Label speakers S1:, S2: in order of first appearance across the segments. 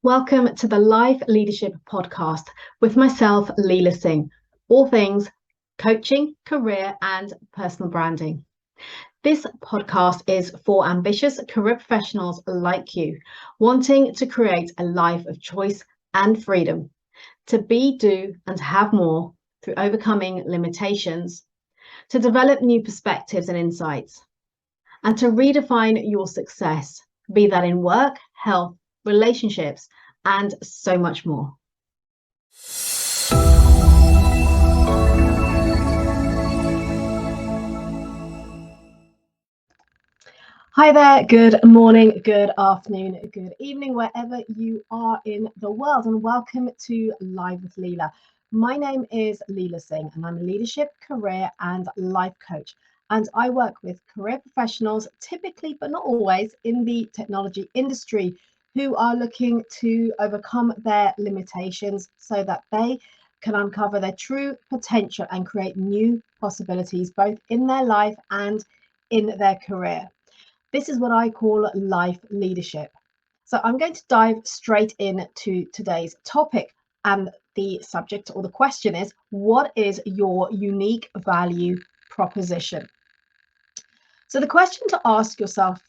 S1: Welcome to the Life Leadership Podcast with myself, Leila Singh, all things coaching, career, and personal branding. This podcast is for ambitious career professionals like you, wanting to create a life of choice and freedom, to be, do, and have more through overcoming limitations, to develop new perspectives and insights, and to redefine your success, be that in work, health, relationships, and so much more. Hi there, good morning, good afternoon, good evening, wherever you are in the world, and welcome to Live with Leila. My name is Leila Singh, and I'm a leadership, career, and life coach. And I work with career professionals, typically, but not always, in the technology industry, who are looking to overcome their limitations so that they can uncover their true potential and create new possibilities, both in their life and in their career. This is what I call life leadership. So I'm going to dive straight into today's topic. And the subject or the question is, what is your unique value proposition? So the question to ask yourself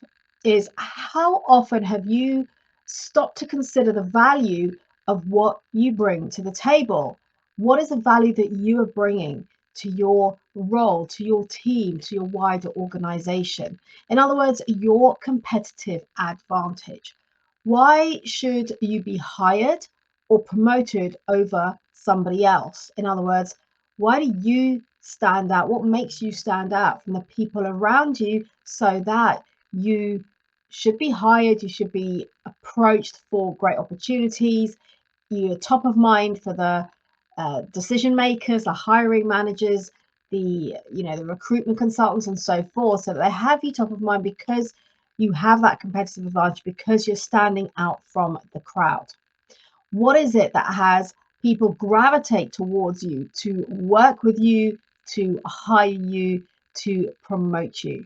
S1: is, how often have you stopped to consider the value of what you bring to the table? What is the value that you are bringing to your role, to your team, to your wider organization? In other words, your competitive advantage. Why should you be hired or promoted over somebody else? In other words, why do you stand out? What makes you stand out from the people around you so that you should be hired, you should be approached for great opportunities, you're top of mind for the decision makers, the hiring managers, the recruitment consultants and so forth, so that they have you top of mind because you have that competitive advantage, because you're standing out from the crowd. What is it that has people gravitate towards you, to work with you, to hire you, to promote you?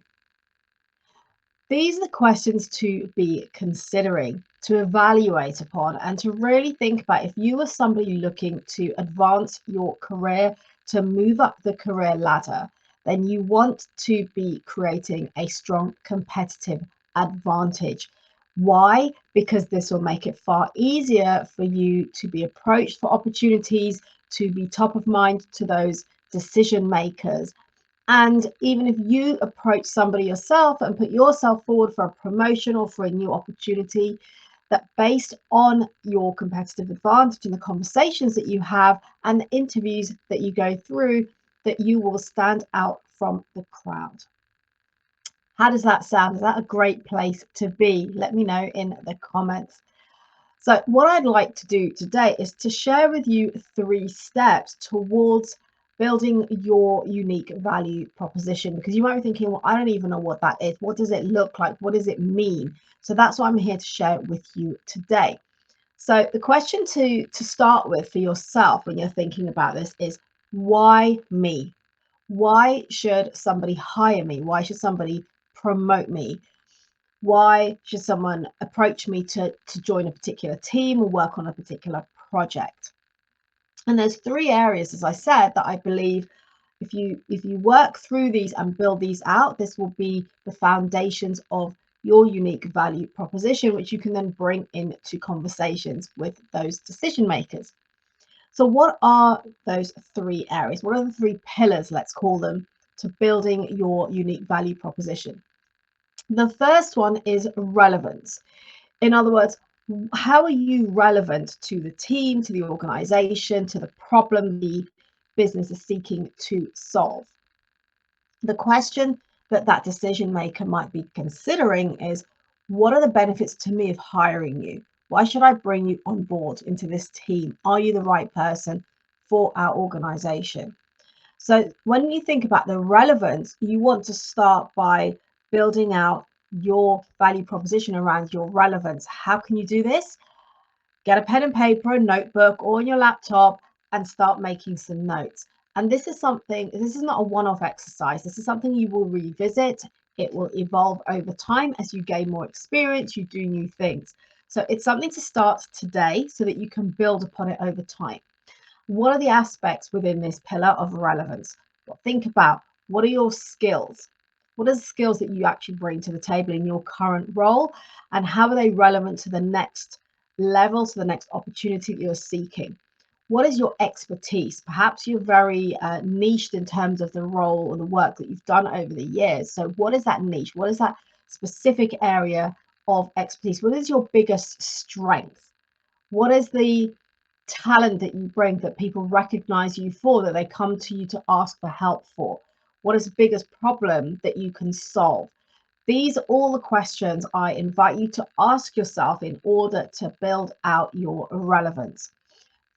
S1: These are the questions to be considering, to evaluate upon, and to really think about if you are somebody looking to advance your career, to move up the career ladder, then you want to be creating a strong competitive advantage. Why? Because this will make it far easier for you to be approached for opportunities, to be top of mind to those decision makers. And even if you approach somebody yourself and put yourself forward for a promotion or for a new opportunity, that based on your competitive advantage and the conversations that you have and the interviews that you go through, that you will stand out from the crowd. How does that sound? Is that a great place to be? Let me know in the comments. So what I'd like to do today is to share with you 3 steps towards building your unique value proposition, because you might be thinking, well, I don't even know what that is. What does it look like? What does it mean? So that's what I'm here to share with you today. So the question to start with for yourself when you're thinking about this is, why me? Why should somebody hire me? Why should somebody promote me? Why should someone approach me to join a particular team or work on a particular project? And there's 3 areas, as I said, that I believe if you work through these and build these out, this will be the foundations of your unique value proposition, which you can then bring into conversations with those decision makers. So what are those 3 areas? What are the 3 pillars, let's call them, to building your unique value proposition? The first one is relevance. In other words, how are you relevant to the team, to the organization, to the problem the business is seeking to solve? The question that decision maker might be considering is, what are the benefits to me of hiring you? Why should I bring you on board into this team? Are you the right person for our organization? So when you think about the relevance, you want to start by building out your value proposition around your relevance. How can you do this? Get a pen and paper, a notebook, or on your laptop and start making some notes. And this is not a one-off exercise. This is something you will revisit. It will evolve over time as you gain more experience, you do new things. So it's something to start today so that you can build upon it over time. What are the aspects within this pillar of relevance? Well, think about, what are your skills? What are the skills that you actually bring to the table in your current role? And how are they relevant to the next level, to the next opportunity that you're seeking? What is your expertise? Perhaps you're very niched in terms of the role or the work that you've done over the years. So what is that niche? What is that specific area of expertise? What is your biggest strength? What is the talent that you bring that people recognize you for, that they come to you to ask for help for? What is the biggest problem that you can solve? These are all the questions I invite you to ask yourself in order to build out your relevance.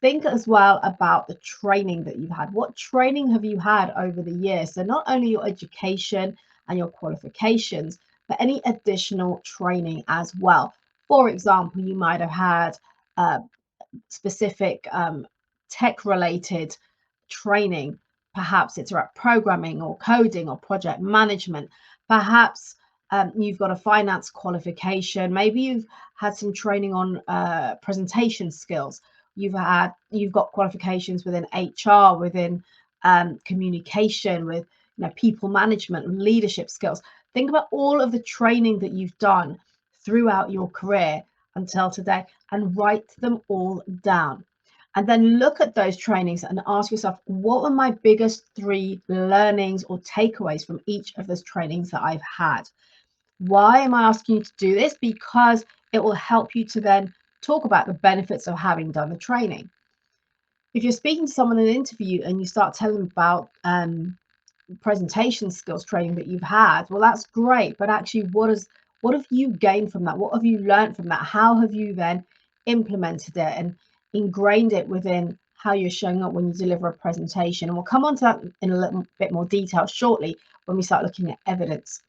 S1: Think as well about the training that you've had. What training have you had over the years? So not only your education and your qualifications, but any additional training as well. For example, you might have had specific tech related training. Perhaps it's about programming or coding or project management. Perhaps you've got a finance qualification. Maybe you've had some training on presentation skills. You've got qualifications within HR, within communication, with people management, leadership skills. Think about all of the training that you've done throughout your career until today and write them all down. And then look at those trainings and ask yourself, what were my biggest 3 learnings or takeaways from each of those trainings that I've had? Why am I asking you to do this? Because it will help you to then talk about the benefits of having done the training. If you're speaking to someone in an interview and you start telling them about presentation skills training that you've had, well, that's great, but actually what have you gained from that? What have you learned from that? How have you then implemented it and ingrained it within how you're showing up when you deliver a presentation? And we'll come on to that in a little bit more detail shortly when we start looking at evidence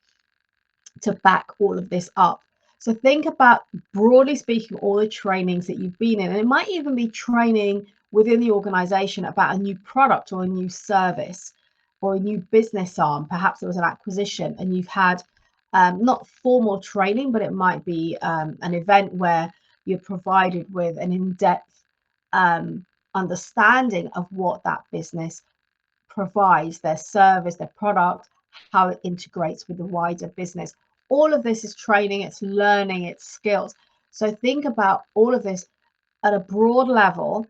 S1: to back all of this up. So think about, broadly speaking, all the trainings that you've been in, and it might even be training within the organization about a new product or a new service or a new business arm. Perhaps there was an acquisition and you've had not formal training, but it might be an event where you're provided with an in-depth understanding of what that business provides, their service, their product, how it integrates with the wider business. All of this is training, it's learning, it's skills. So think about all of this at a broad level.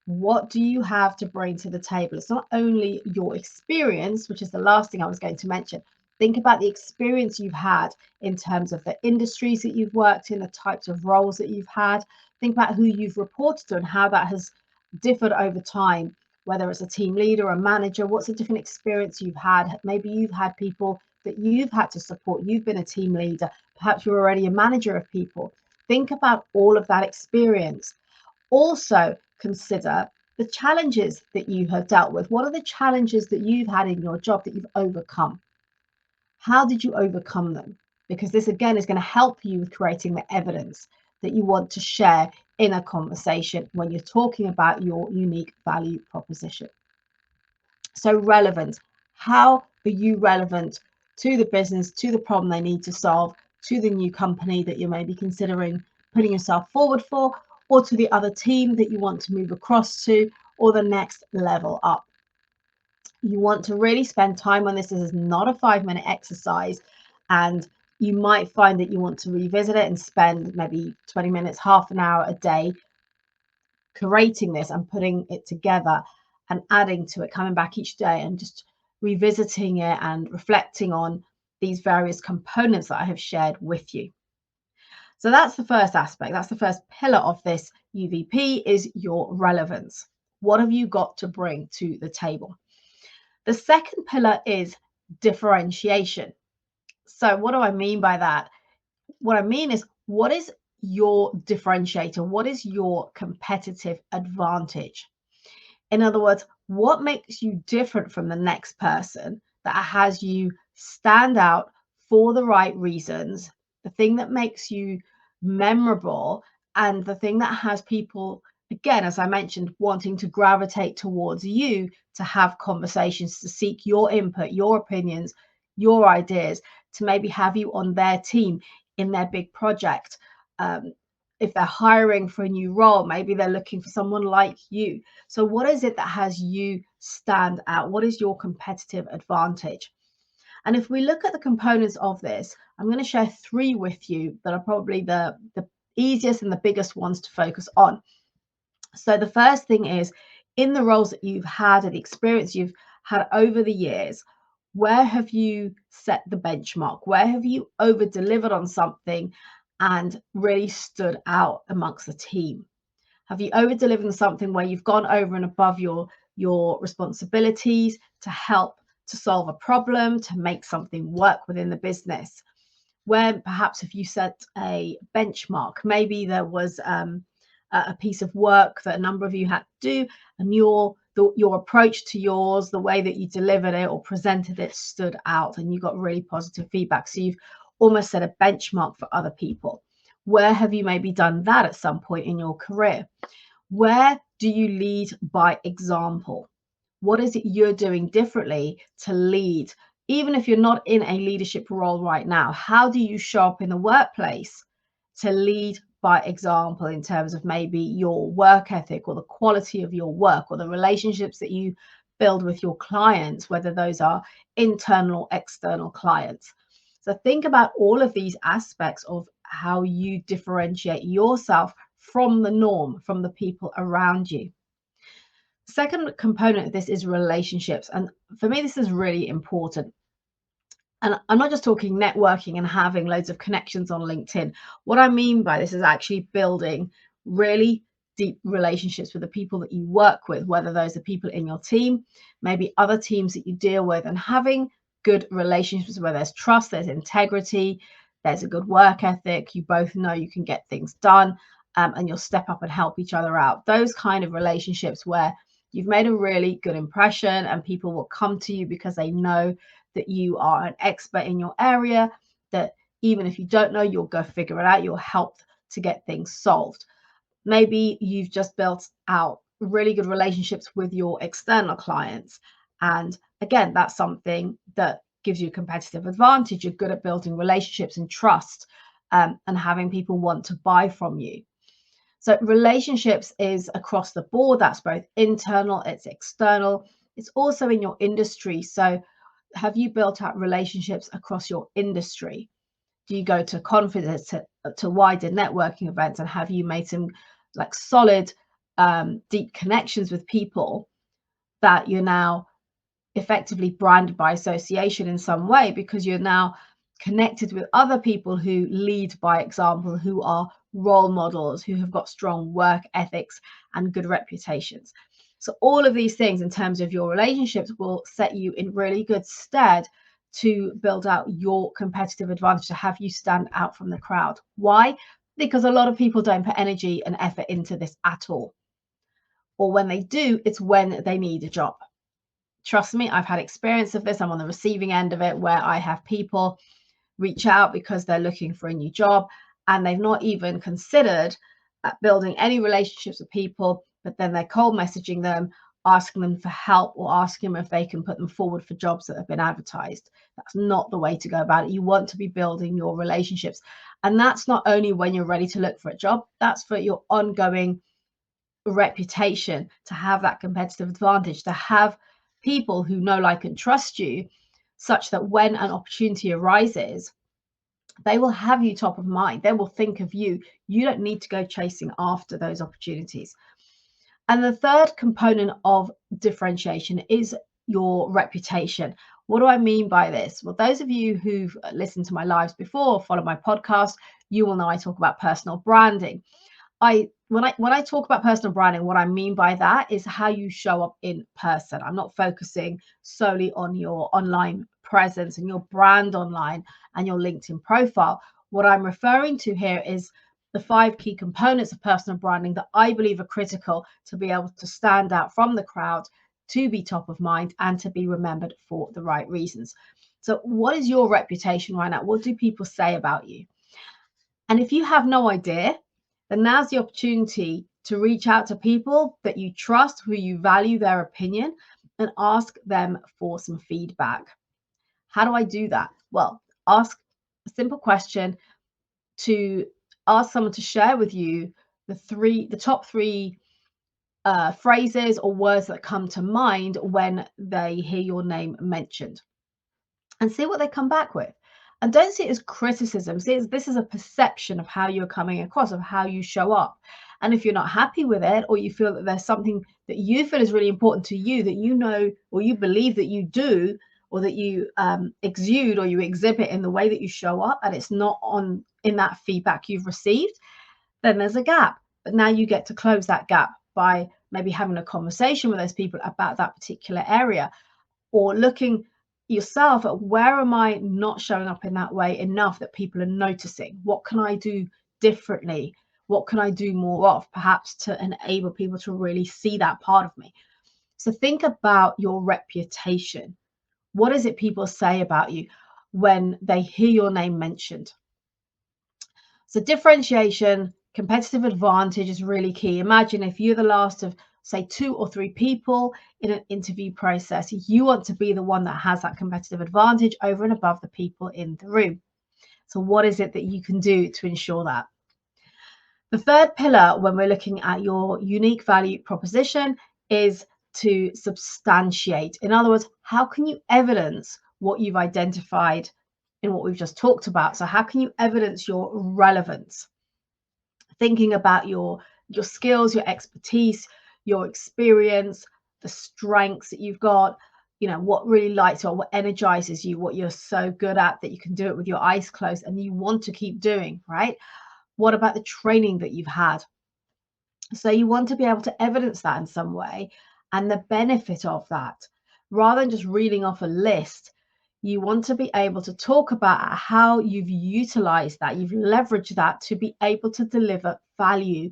S1: What do you have to bring to the table? It's not only your experience, which is the last thing I was going to mention. Think about the experience you've had in terms of the industries that you've worked in, the types of roles that you've had. Think about who you've reported to and how that has differed over time, whether it's a team leader, a manager. What's a different experience you've had? Maybe you've had people that you've had to support. You've been a team leader. Perhaps you're already a manager of people. Think about all of that experience. Also consider the challenges that you have dealt with. What are the challenges that you've had in your job that you've overcome? How did you overcome them? Because this again is going to help you with creating the evidence that you want to share in a conversation when you're talking about your unique value proposition. So relevance. How are you relevant to the business, to the problem they need to solve, to the new company that you may be considering putting yourself forward for, or to the other team that you want to move across to, or the next level up? You want to really spend time on this. This is not a 5-minute exercise, and you might find that you want to revisit it and spend maybe 20 minutes, half an hour a day curating this and putting it together and adding to it, coming back each day and just revisiting it and reflecting on these various components that I have shared with you. So that's the first aspect. That's the first pillar of this UVP, is your relevance. What have you got to bring to the table? The second pillar is differentiation. So what do I mean by that? What I mean is, what is your differentiator? What is your competitive advantage? In other words, what makes you different from the next person that has you stand out for the right reasons, the thing that makes you memorable, and the thing that has people, again, as I mentioned, wanting to gravitate towards you to have conversations, to seek your input, your opinions, your ideas, to maybe have you on their team in their big project, if they're hiring for a new role, maybe they're looking for someone like you. So what is it that has you stand out? What is your competitive advantage? And if we look at the components of this, I'm going to share 3 with you that are probably the easiest and the biggest ones to focus on. So the first thing is, in the roles that you've had and the experience you've had over the years, where have you set the benchmark? Where have you over delivered on something and really stood out amongst the team? Have you over delivered on something where you've gone over and above your responsibilities to help to solve a problem, to make something work within the business? Where perhaps if you set a benchmark, maybe there was a piece of work that a number of you had to do, and your approach to yours, the way that you delivered it or presented it, stood out, and you got really positive feedback. So you've almost set a benchmark for other people. Where have you maybe done that at some point in your career? Where do you lead by example? What is it you're doing differently to lead? Even if you're not in a leadership role right now, how do you show up in the workplace to lead by example in terms of maybe your work ethic or the quality of your work or the relationships that you build with your clients, whether those are internal or external clients? So think about all of these aspects of how you differentiate yourself from the norm, from the people around you. Second component of this is relationships. And for me, this is really important. And I'm not just talking networking and having loads of connections on LinkedIn. What I mean by this is actually building really deep relationships with the people that you work with, whether those are people in your team, maybe other teams that you deal with, and having good relationships where there's trust, there's integrity, there's a good work ethic, you both know you can get things done, and you'll step up and help each other out. Those kind of relationships where you've made a really good impression and people will come to you because they know that you are an expert in your area, that even if you don't know, you'll go figure it out, you'll help to get things solved. Maybe you've just built out really good relationships with your external clients. And again, that's something that gives you a competitive advantage. You're good at building relationships and trust, and having people want to buy from you. So relationships is across the board. That's both internal, it's external, it's also in your industry. So have you built out relationships across your industry? Do you go to conferences, to wider networking events, and have you made some like solid, deep connections with people that you're now effectively branded by association in some way, because you're now connected with other people who lead by example, who are role models, who have got strong work ethics and good reputations. So all of these things in terms of your relationships will set you in really good stead to build out your competitive advantage, to have you stand out from the crowd. Why? Because a lot of people don't put energy and effort into this at all. Or when they do, it's when they need a job. Trust me, I've had experience of this. I'm on the receiving end of it, where I have people reach out because they're looking for a new job and they've not even considered building any relationships with people, but then they're cold messaging them, asking them for help or asking them if they can put them forward for jobs that have been advertised. That's not the way to go about it. You want to be building your relationships. And that's not only when you're ready to look for a job, that's for your ongoing reputation, to have that competitive advantage, to have people who know, like, and trust you, such that when an opportunity arises, they will have you top of mind. They will think of you. You don't need to go chasing after those opportunities. And the third component of differentiation is your reputation. What do I mean by this? Well, those of you who've listened to my lives before, follow my podcast, you will know I talk about personal branding. When I talk about personal branding, what I mean by that is how you show up in person. I'm not focusing solely on your online presence and your brand online and your LinkedIn profile. What I'm referring to here is the 5 key components of personal branding that I believe are critical to be able to stand out from the crowd, to be top of mind, and to be remembered for the right reasons. So what is your reputation right now? What do people say about you? And if you have no idea, then now's the opportunity to reach out to people that you trust, who you value their opinion, and ask them for some feedback. How do I do that? Well, ask a simple question to ask someone to share with you the top three phrases or words that come to mind when they hear your name mentioned, and see what they come back with. And don't see it as criticism. See it as this is a perception of how you're coming across, of how you show up. And if you're not happy with it, or you feel that there's something that you feel is really important to you that you know or you believe that you do, or that you exude or you exhibit in the way that you show up, and it's not on in that feedback you've received, then there's a gap. But now you get to close that gap by maybe having a conversation with those people about that particular area, or looking yourself at where am I not showing up in that way enough that people are noticing? What can I do differently? What can I do more of, perhaps to enable people to really see that part of me? So think about your reputation. What is it people say about you when they hear your name mentioned? So differentiation, competitive advantage is really key. Imagine if you're the last of, say, 2 or 3 people in an interview process, you want to be the one that has that competitive advantage over and above the people in the room. So what is it that you can do to ensure that? The third pillar when we're looking at your unique value proposition is to substantiate. In other words, how can you evidence what you've identified in what we've just talked about? So how can you evidence your relevance? Thinking about your skills, your expertise, your experience, the strengths that you've got, what really lights you up, what energizes you, what you're so good at that you can do it with your eyes closed and you want to keep doing, right? What about the training that you've had? So you want to be able to evidence that in some way, and the benefit of that, rather than just reading off a list. You want to be able to talk about how you've utilized that, you've leveraged that to be able to deliver value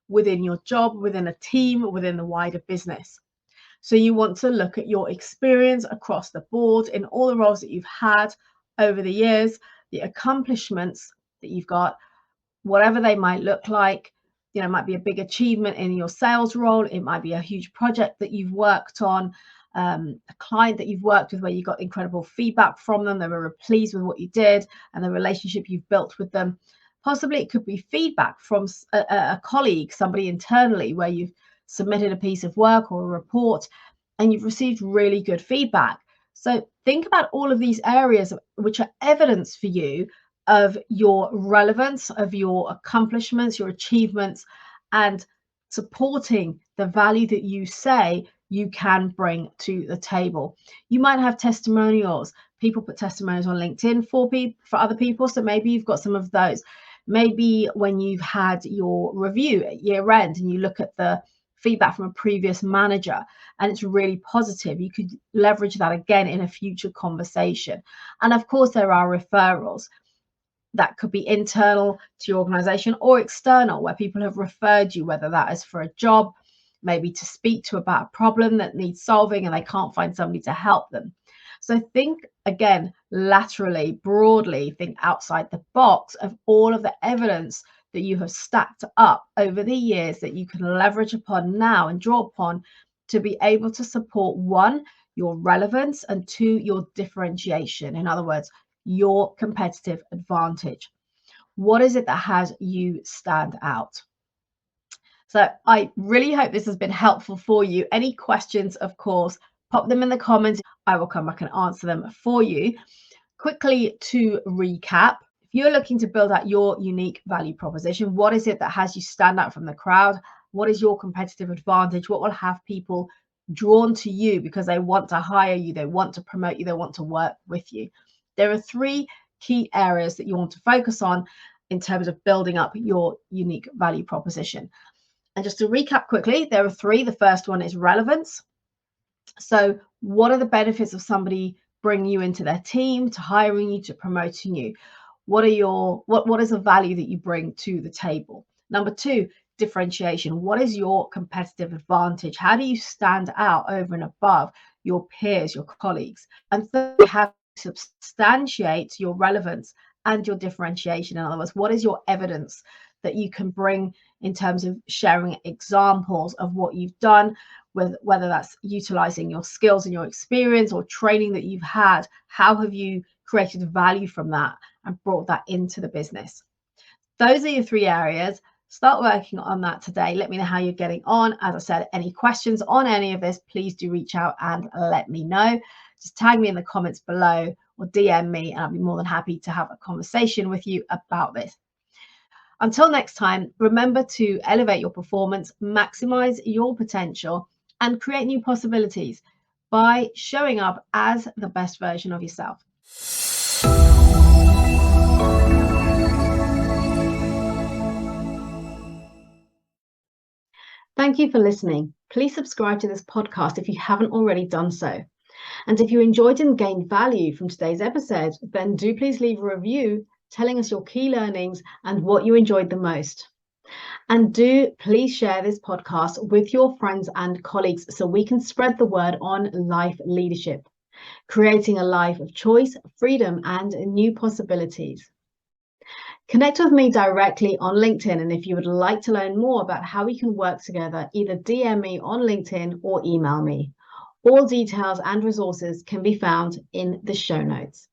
S1: within your job, within a team, within the wider business. So you want to look at your experience across the board in all the roles that you've had over the years, the accomplishments that you've got, whatever they might look like. It might be a big achievement in your sales role. It might be a huge project that you've worked on, a client that you've worked with where you got incredible feedback from them. They were pleased with what you did and the relationship you've built with them. Possibly it could be feedback from a colleague, somebody internally, where you've submitted a piece of work or a report and you've received really good feedback. So think about all of these areas which are evidence for you of your relevance, of your accomplishments, your achievements, and supporting the value that you say you can bring to the table. You might have testimonials. People put testimonials on LinkedIn for other people, so maybe you've got some of those. Maybe when you've had your review at year end and you look at the feedback from a previous manager and it's really positive, you could leverage that again in a future conversation. And of course, there are referrals. That could be internal to your organization or external, where people have referred you, whether that is for a job, maybe to speak to about a problem that needs solving and they can't find somebody to help them. So think again, laterally, broadly, think outside the box of all of the evidence that you have stacked up over the years that you can leverage upon now and draw upon to be able to support, one, your relevance, and two, your differentiation. In other words, your competitive advantage. What is it that has you stand out? So I really hope this has been helpful for you. Any questions, of course, pop them in the comments. I will come back and answer them for you. Quickly to recap, if you're looking to build out your unique value proposition, what is it that has you stand out from the crowd? What is your competitive advantage? What will have people drawn to you because they want to hire you, they want to promote you, they want to work with you? There are 3 key areas that you want to focus on in terms of building up your unique value proposition. And just to recap quickly, there are 3. The first one is relevance. So what are the benefits of somebody bringing you into their team, to hiring you, to promoting you? What is the value that you bring to the table? Number 2, differentiation. What is your competitive advantage? How do you stand out over and above your peers, your colleagues? And thirdly, how do you substantiate your relevance and your differentiation? In other words, what is your evidence that you can bring in terms of sharing examples of what you've done, with whether that's utilizing your skills and your experience or training that you've had? How have you created value from that and brought that into the business? Those are your 3 areas. Start working on that today. Let me know how you're getting on. As I said, any questions on any of this, please do reach out and let me know. Just tag me in the comments below or DM me, and I'll be more than happy to have a conversation with you about this. Until next time, remember to elevate your performance, maximize your potential, and create new possibilities by showing up as the best version of yourself. Thank you for listening. Please subscribe to this podcast if you haven't already done so. And if you enjoyed and gained value from today's episode, then do please leave a review telling us your key learnings and what you enjoyed the most. And do please share this podcast with your friends and colleagues so we can spread the word on life leadership, creating a life of choice, freedom, and new possibilities. Connect with me directly on LinkedIn, and if you would like to learn more about how we can work together, either DM me on LinkedIn or email me. All details and resources can be found in the show notes.